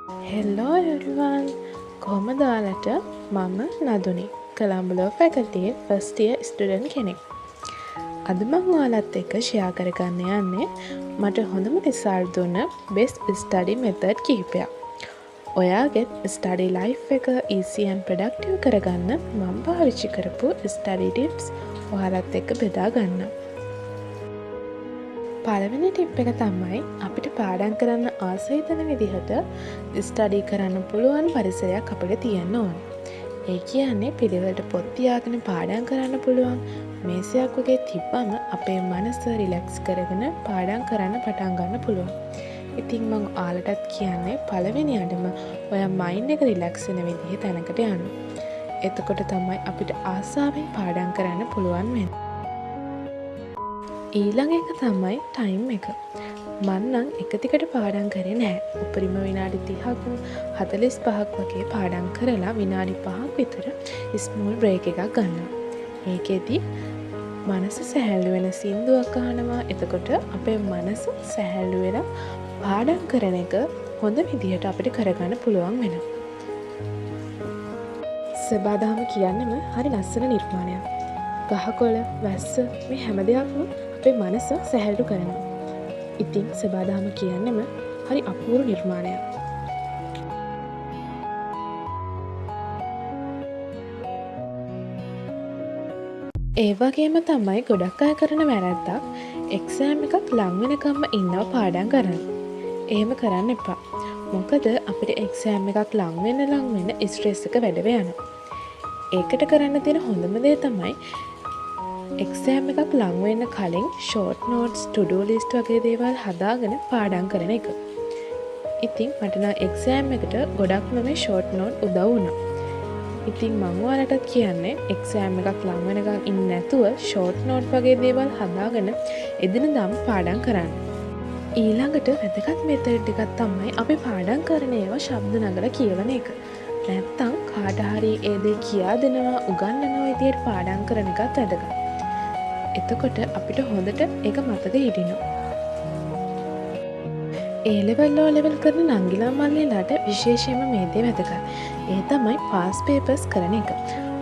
Hello everyone! කොහොමද ඔයාලට? මම Naduni. Colombo law faculty first year student කෙනෙක්. අද මම ඔයාලත් එක්ක share කරගන්න යන්නේ මට හොඳම result දුන්න best study method කිහිපයක්. ඔයාගේ study life එක easy and productive කරගන්න මම පාවිච්චි කරපු study tips ඔයාලත් එක්ක බෙදා ගන්නම්. පළවෙනි ටිප් එක තමයි අපිට පාඩම් කරන්න ආස හිතෙන විදිහට ස්ටඩි කරන්න පුළුවන් පරිසරයක් අපිට තියෙන්න ඕන. ඒ කියන්නේ පිළිවෙලට පොත් තියාගෙන පාඩම් කරන්න පුළුවන් මේසයක් වගේ තිබ්බම අපේ මනස රිලැක්ස් කරගෙන පාඩම් කරන්න පටන් ගන්න පුළුවන්. ඉතින් මම ඔයාලටත් කියන්නේ පළවෙනියටම ඔයා මයින්ඩ් එක රිලැක්ස් වෙන විදිහේ තැනකට යන්න. එතකොට තමයි අපිට ආසාවෙන් පාඩම් කරන්න පුළුවන් වෙන්නේ. ඊළඟ එක තමයි ටයිම් එක. මං නම් එක දිගට පාඩම් කරේ නැහැ. උපරිම විනාඩි 30ක් 45ක් වගේ පාඩම් කරලා විනාඩි 5ක් විතර ස්මෝල් බ්‍රේක් එකක් ගන්නවා. ඒකෙදි මනස සැහැල්ලු වෙන සින්දුවක් අහනවා. එතකොට අපේ මනස සැහැල්ලු වෙලා පාඩම් කරන එක හොඳ විදිහට අපිට කරගන්න පුළුවන් වෙනවා. සබාදාම කියන්නම හරි ලස්සන නිර්මාණයක්. ගහකොළ, වැස්ස මේ හැම දෙයක්ම අපේ මනස සැහැල්ලු කරනවා. ඉතින් සබාදාම කියන්නම හරි අපූර්ව නිර්මාණයක්. ඒ වගේම තමයි ගොඩක් අය කරන වැරැද්දක් එක්සෑම් එකක් ලං වෙනකම්ම ඉන්නව පාඩම් කරන්න. එහෙම කරන්න එපා. මොකද අපිට එක්සෑම් එකක් ලං වෙන ස්ට්‍රෙස් එක වැඩ යනවා. ඒකට කරන්න තියෙන හොඳම දේ තමයි එක්සෑම් එකක් ලං වෙන්න කලින් ෂෝට් නෝට්ස්, ටු-ඩූ ලිස්ට් වගේ දේවල් හදාගෙන පාඩම් කරන එක. ඉතින් මට නම් එක්සෑම් එකට ගොඩක්ම මේ ෂෝට් නෝට් උදව් වුණා. ඉතින් මම ඔයාලටත් කියන්නේ එක්සෑම් එකක් ලං වෙනකන් ඉන්නේ නැතුව ෂෝට් නෝට් වගේ දේවල් හදාගෙන එදිනදාම පාඩම් කරන්න. ඊළඟට වැදගත් මෙතඩ් එකක් තමයි අපි පාඩම් කරන ඒවා ශබ්ද නගලා කියවන එක. නැත්තම් කාට හරි ඒ දේ කියා දෙනවා, උගන්වනවා විදියට පාඩම් කරන එකත් වැදගත්. එතකොට අපිට හොඳට ඒක මතක හිටිනවා. ඒ ලෙවල් O ලෙවල් කරන නංගිලා මල්ලිලාට විශේෂයෙන්ම මේ දේ වැදගත්. ඒ තමයි පාස් පේපර්ස් කරන එක.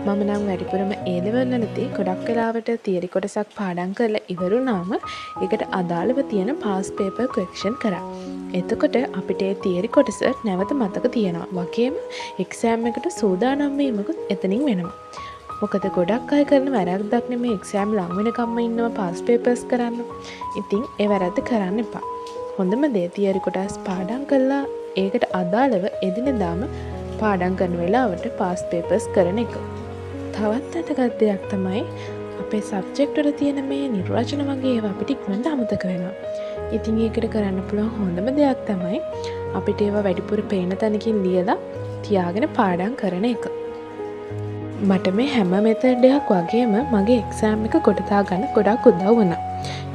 මම නම් වැඩිපුරම ඒ ලෙවල් වලදී ගොඩක් වෙලාවට තියරි කොටසක් පාඩම් කරලා ඉවරුනාම ඒකට අදාළව තියෙන පාස් පේපර් කරෙක්ෂන් කරා. එතකොට අපිට ඒ තියරි කොටස නැවත මතක තියෙනවා. වගේම එක්සෑම් එකට සූදානම් වීමකුත් එතනින් වෙනවා. මොකද ගොඩක් අය කරන වැරද්දක් නෙමේ එක්සෑම් ලං වෙනකම්ම ඉන්නවා පාස් පේපර්ස් කරන්න. ඉතින් ඒ වැරද්ද කරන්න එපා. හොඳම දේ තියරි කොටස් පාඩම් කරලා ඒකට අදාළව එදිනෙදාම පාඩම් කරන වෙලාවට පාස් පේපර්ස් කරන එක. තවත් වැදගත් දෙයක් තමයි අපේ සබ්ජෙක්ට් වල තියෙන මේ නිර්වචන වගේ ඒවා අපිට ඉක්මනට අමතක වෙනවා. ඉතින් ඒකට කරන්න පුළුවන් හොඳම දෙයක් තමයි අපිට ඒවා වැඩිපුර පේන තැනකින් ලියලා තියාගෙන පාඩම් කරන එක. මට මේ හැම මෙතඩ් එකක් වගේම මගේ එක්සෑම් එක ගොඩදා ගන්න ගොඩක් උදව් වුණා.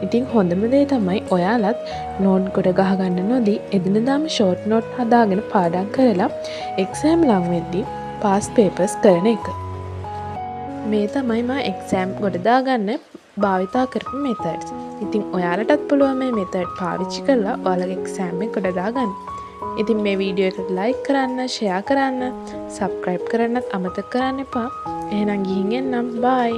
ඉතින් හොඳම දේ තමයි ඔයාලත් නෝට් ගොඩ ගහ ගන්න නොදී එදිනදාම ෂෝට් නෝට් හදාගෙන පාඩම් කරලා එක්සෑම් ලං වෙද්දී පාස් පේපර්ස් කරන එක. මේ තමයි මම එක්සෑම් ගොඩදා ගන්න භාවිතා කරපු මෙතඩ්ස්. ඉතින් ඔයාලටත් පුළුවන් මේ මෙතඩ් පාවිච්චි කරලා ඔයාලගේ එක්සෑම් එක ගොඩදා ගන්න. ඉතින් මේ වීඩියෝ එකට ලයික් කරන්න, ෂෙයා කරන්න, සබ්ස්ක්‍රයිබ් කරන්නත් අමතක කරන්න එපා. එහෙනම් ගිහින් එන්නම්. බයි.